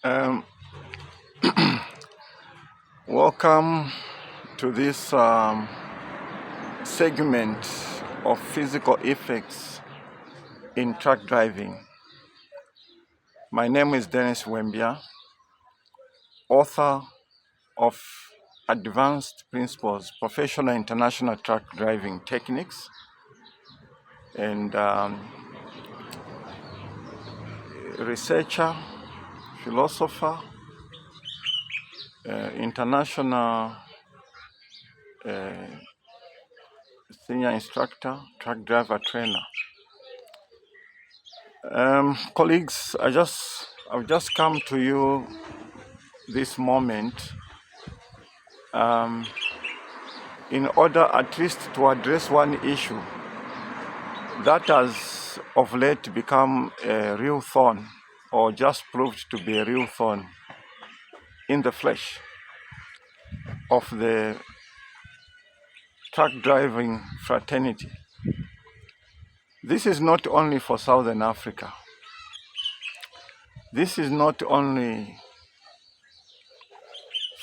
Um, Welcome to this segment of physical effects in truck driving. My name is Dennis Wembia, author of Advanced Principles, Professional International Truck Driving Techniques, and researcher, philosopher, international senior instructor, truck driver trainer. Colleagues, I've just come to you this moment in order at least to address one issue that has of late become a real thorn, or just proved to be a real thorn in the flesh of the truck driving fraternity. This is not only for Southern Africa. This is not only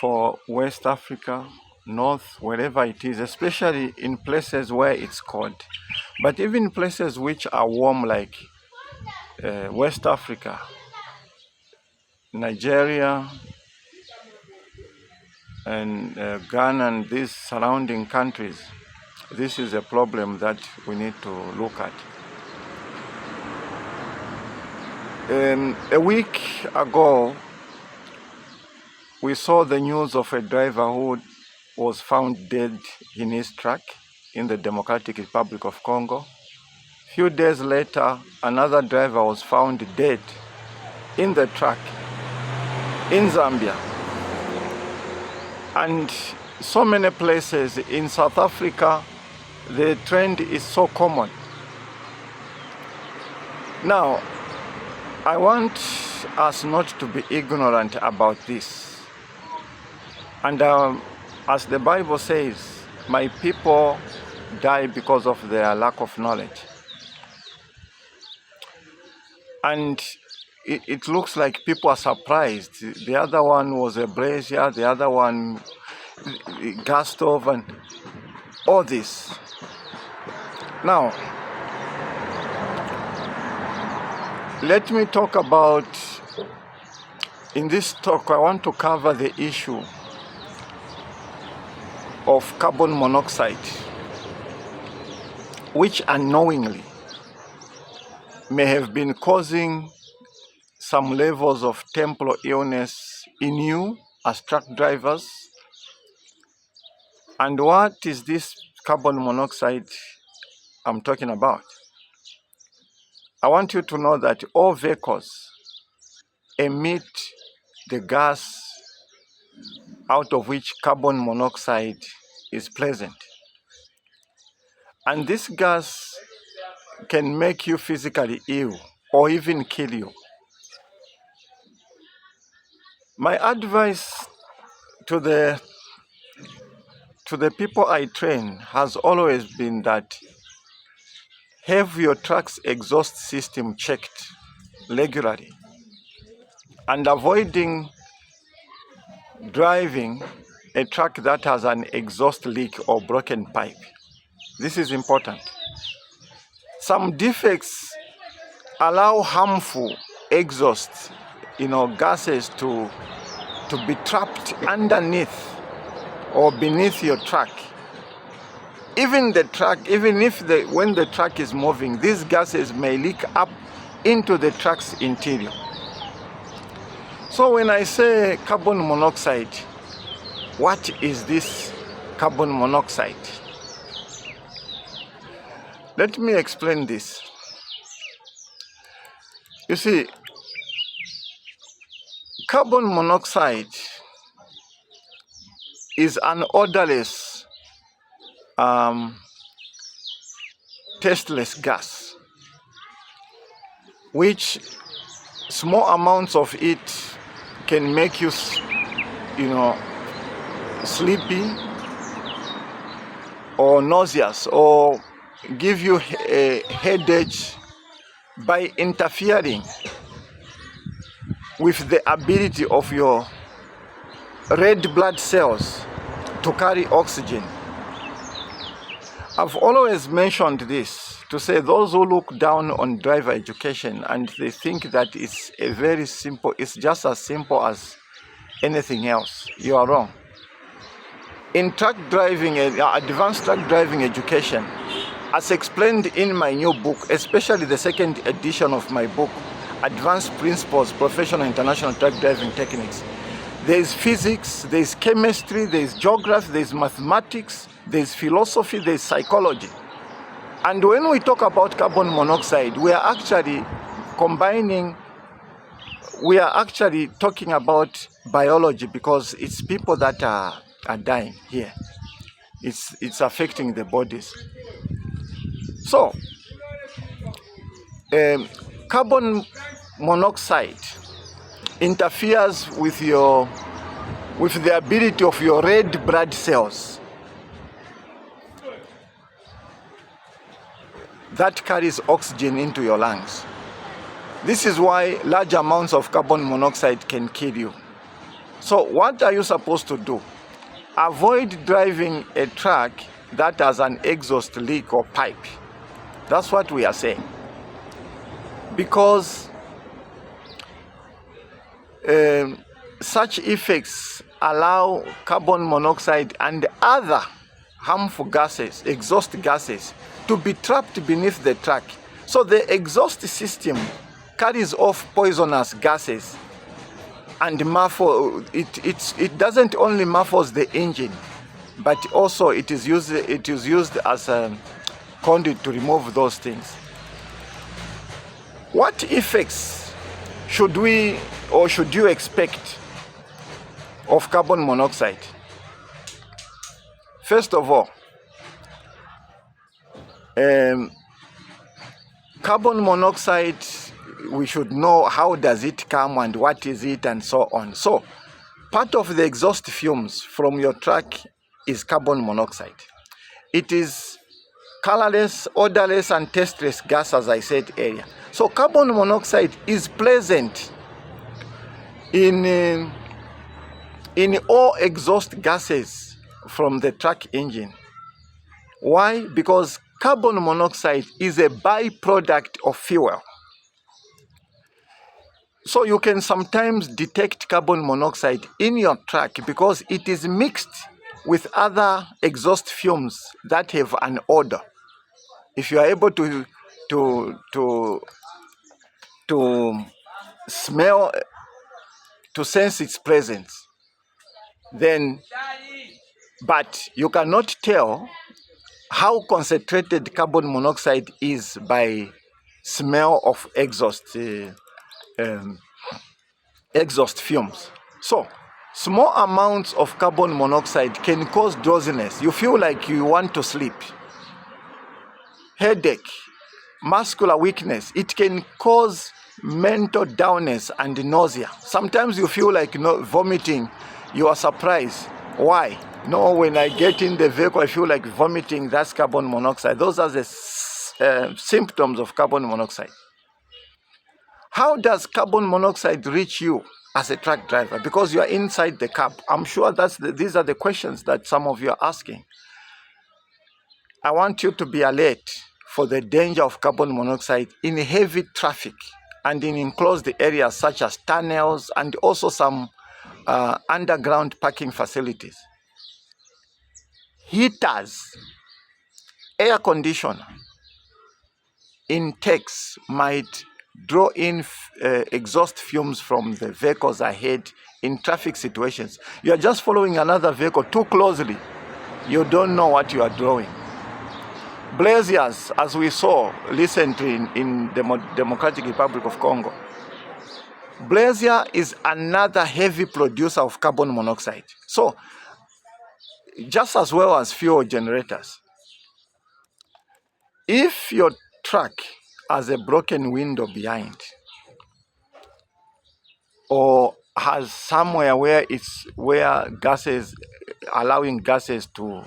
for West Africa, North, wherever it is, especially in places where it's cold. But even places which are warm, like West Africa, Nigeria, and Ghana, and these surrounding countries, this is a problem that we need to look at. A week ago, we saw the news of a driver who was found dead in his truck in the Democratic Republic of Congo. Few days later, another driver was found dead in the truck in Zambia. And so many places in South Africa, the trend is so common. Now, I want us not to be ignorant about this. And as the Bible says, my people die because of their lack of knowledge. And it looks like people are surprised. The other one was a brazier, the other one gas stove, and all this. Now, let me talk about, in this talk, I want to cover the issue of carbon monoxide, which unknowingly may have been causing some levels of temporal illness in you as truck drivers. And what is this carbon monoxide I'm talking about? I want you to know that all vehicles emit the gas out of which carbon monoxide is present. And this gas can make you physically ill or even kill you. My advice to the people I train has always been that have your truck's exhaust system checked regularly, and avoiding driving a truck that has an exhaust leak or broken pipe. This is important. Some defects allow harmful exhaust, gases to be trapped underneath or beneath your truck. Even when the truck is moving, these gases may leak up into the truck's interior. So when I say carbon monoxide, what is this carbon monoxide? Let me explain this. You see, carbon monoxide is an odorless, tasteless gas, which small amounts of it can make you, sleepy or nauseous, or give you a headache by interfering with the ability of your red blood cells to carry oxygen. I've always mentioned this to say those who look down on driver education and they think that it's it's just as simple as anything else, you are wrong. In truck driving, advanced truck driving education, as explained in my new book, especially the second edition of my book, Advanced Principles, Professional International Truck Driving Techniques, there is physics, there is chemistry, there is geography, there is mathematics, there is philosophy, there is psychology. And when we talk about carbon monoxide, we are actually talking about biology, because it's people that are dying here. It's affecting the bodies. So, carbon monoxide interferes with the ability of your red blood cells that carries oxygen into your lungs. This is why large amounts of carbon monoxide can kill you. So what are you supposed to do? Avoid driving a truck that has an exhaust leak or pipe. That's what we are saying. Because such effects allow carbon monoxide and other harmful gases, exhaust gases, to be trapped beneath the truck. So the exhaust system carries off poisonous gases and it doesn't only muffles the engine, but also it is used as a conduit to remove those things. What effects should you expect of carbon monoxide? First of all, carbon monoxide, we should know how does it come and what is it and so on. So part of the exhaust fumes from your truck is carbon monoxide. It is colorless, odorless and tasteless gas, as I said earlier. So carbon monoxide is present in all exhaust gases from the truck engine. Why? Because carbon monoxide is a byproduct of fuel. So you can sometimes detect carbon monoxide in your truck because it is mixed with other exhaust fumes that have an odor. If you are able to smell, to sense its presence, then, but you cannot tell how concentrated carbon monoxide is by smell of exhaust fumes. So small amounts of carbon monoxide can cause drowsiness. You feel like you want to sleep, headache, muscular weakness. It can cause mental downness and nausea. Sometimes you feel like vomiting. You are surprised. Why? No, when I get in the vehicle, I feel like vomiting. That's carbon monoxide. Those are the symptoms of carbon monoxide. How does carbon monoxide reach you as a truck driver? Because you are inside the cab. I'm sure these are the questions that some of you are asking. I want you to be alert for the danger of carbon monoxide in heavy traffic and in enclosed areas such as tunnels and also some underground parking facilities. Heaters, air conditioner intakes might draw in exhaust fumes from the vehicles ahead in traffic situations. You are just following another vehicle too closely. You don't know what you are drawing. Braziers, as we saw recently in the Democratic Republic of Congo. Brazier is another heavy producer of carbon monoxide. So, just as well as fuel generators. If your truck has a broken window behind, or has somewhere where gases, allowing gases to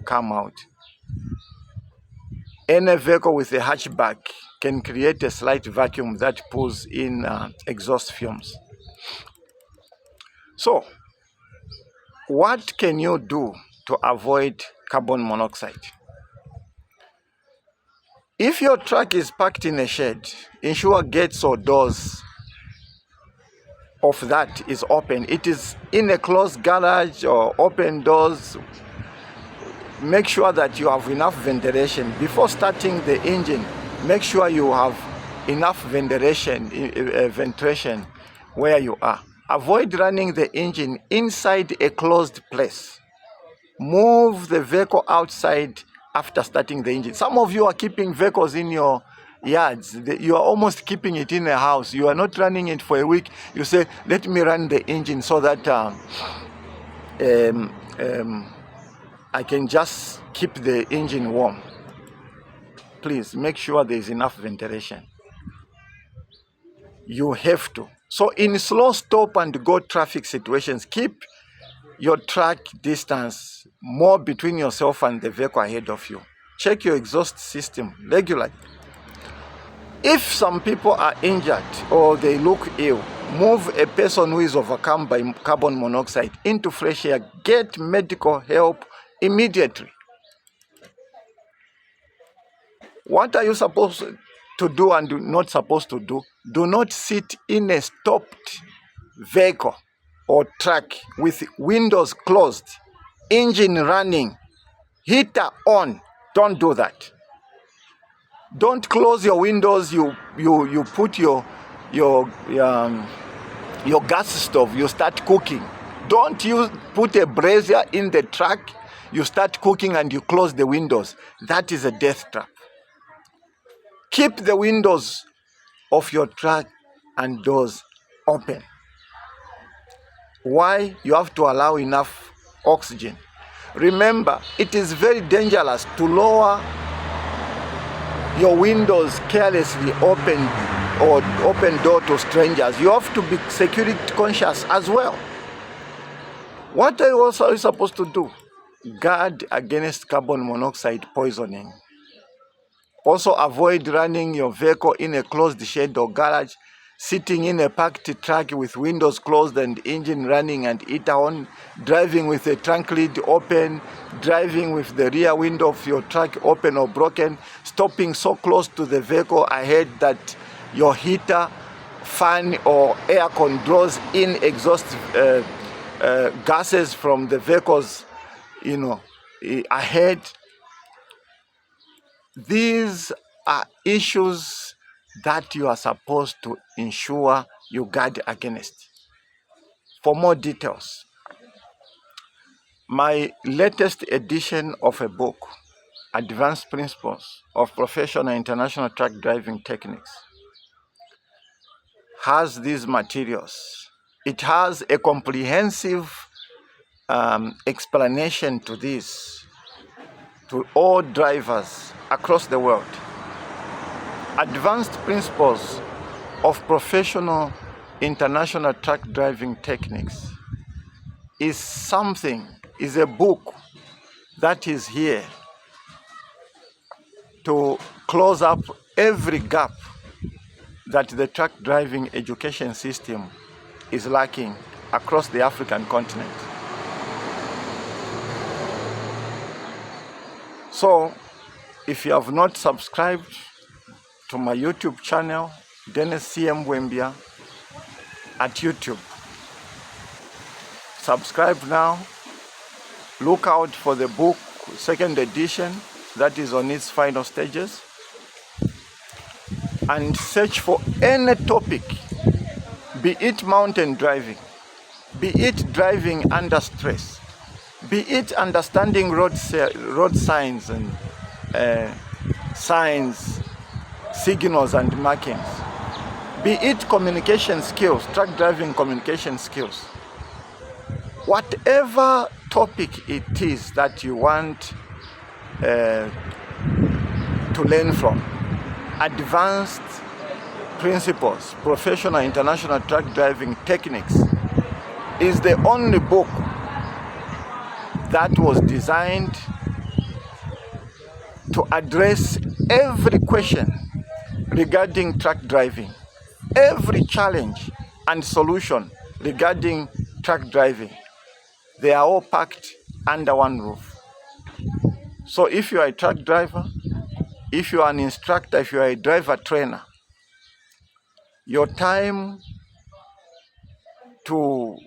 come out, any vehicle with a hatchback can create a slight vacuum that pulls in exhaust fumes. So, what can you do to avoid carbon monoxide? If your truck is parked in a shed, ensure gates or doors of that is open. It is in a closed garage or open doors. Make sure that you have enough ventilation. Before starting the engine, make sure you have enough ventilation where you are. Avoid running the engine inside a closed place. Move the vehicle outside after starting the engine. Some of you are keeping vehicles in your yards. You are almost keeping it in a house. You are not running it for a week. You say, let me run the engine so that I can just keep the engine warm. Please make sure there is enough ventilation. You have to. So in slow stop and go traffic situations, keep your track distance more between yourself and the vehicle ahead of you. Check your exhaust system regularly. If some people are injured or they look ill, move a person who is overcome by carbon monoxide into fresh air. Get medical help immediately. What are you supposed to do and not supposed to do? Do not sit in a stopped vehicle or truck with windows closed, engine running, heater on. Don't do that. Don't close your windows. You put your gas stove. You start cooking. Don't put a brazier in the truck. You start cooking and you close the windows. That is a death trap. Keep the windows of your truck and doors open. Why? You have to allow enough oxygen. Remember, it is very dangerous to lower your windows carelessly open or open door to strangers. You have to be security conscious as well. What are you also supposed to do? Guard against carbon monoxide poisoning. Also avoid running your vehicle in a closed shed or garage, sitting in a parked truck with windows closed and engine running and heater on, driving with a trunk lid open, driving with the rear window of your truck open or broken, stopping so close to the vehicle ahead that your heater, fan or air con draws in exhaust gases from the vehicles, ahead. These are issues that you are supposed to ensure you guard against. For more details, my latest edition of a book, Advanced Principles of Professional International Truck Driving Techniques, has these materials. It has a comprehensive explanation to this, to all drivers across the world. Advanced Principles of Professional International Truck Driving Techniques is a book that is here to close up every gap that the truck driving education system is lacking across the African continent. So, if you have not subscribed to my YouTube channel, Dennis CM Wembia at YouTube, subscribe now. Look out for the book, second edition, that is on its final stages. And search for any topic, be it mountain driving, be it driving under stress, be it understanding road signs and signs, signals and markings, be it communication skills, truck driving communication skills. Whatever topic it is that you want to learn from, Advanced Principles, Professional International Truck Driving Techniques is the only book that was designed to address every question regarding truck driving, every challenge and solution regarding truck driving. They are all packed under one roof. So if you are a truck driver, if you are an instructor, if you are a driver trainer, your time to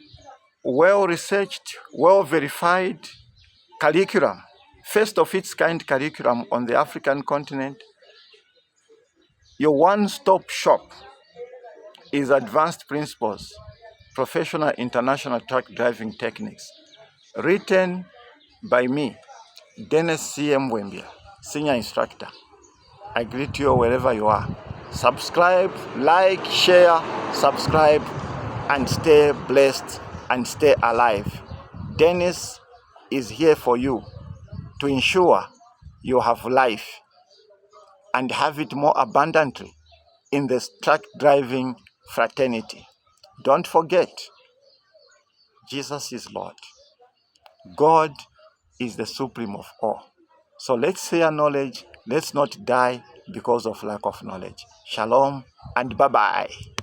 well-researched, well-verified curriculum, first of its kind curriculum on the African continent, your one-stop shop is Advanced Principles, Professional International Truck Driving Techniques, written by me, Dennis C.M. Wembia, Senior Instructor. I greet you wherever you are. Subscribe, like, share, subscribe, and stay blessed and stay alive. Dennis is here for you to ensure you have life and have it more abundantly in the truck driving fraternity. Don't forget, Jesus is Lord. God is the supreme of all. So let's share knowledge. Let's not die because of lack of knowledge. Shalom and bye-bye.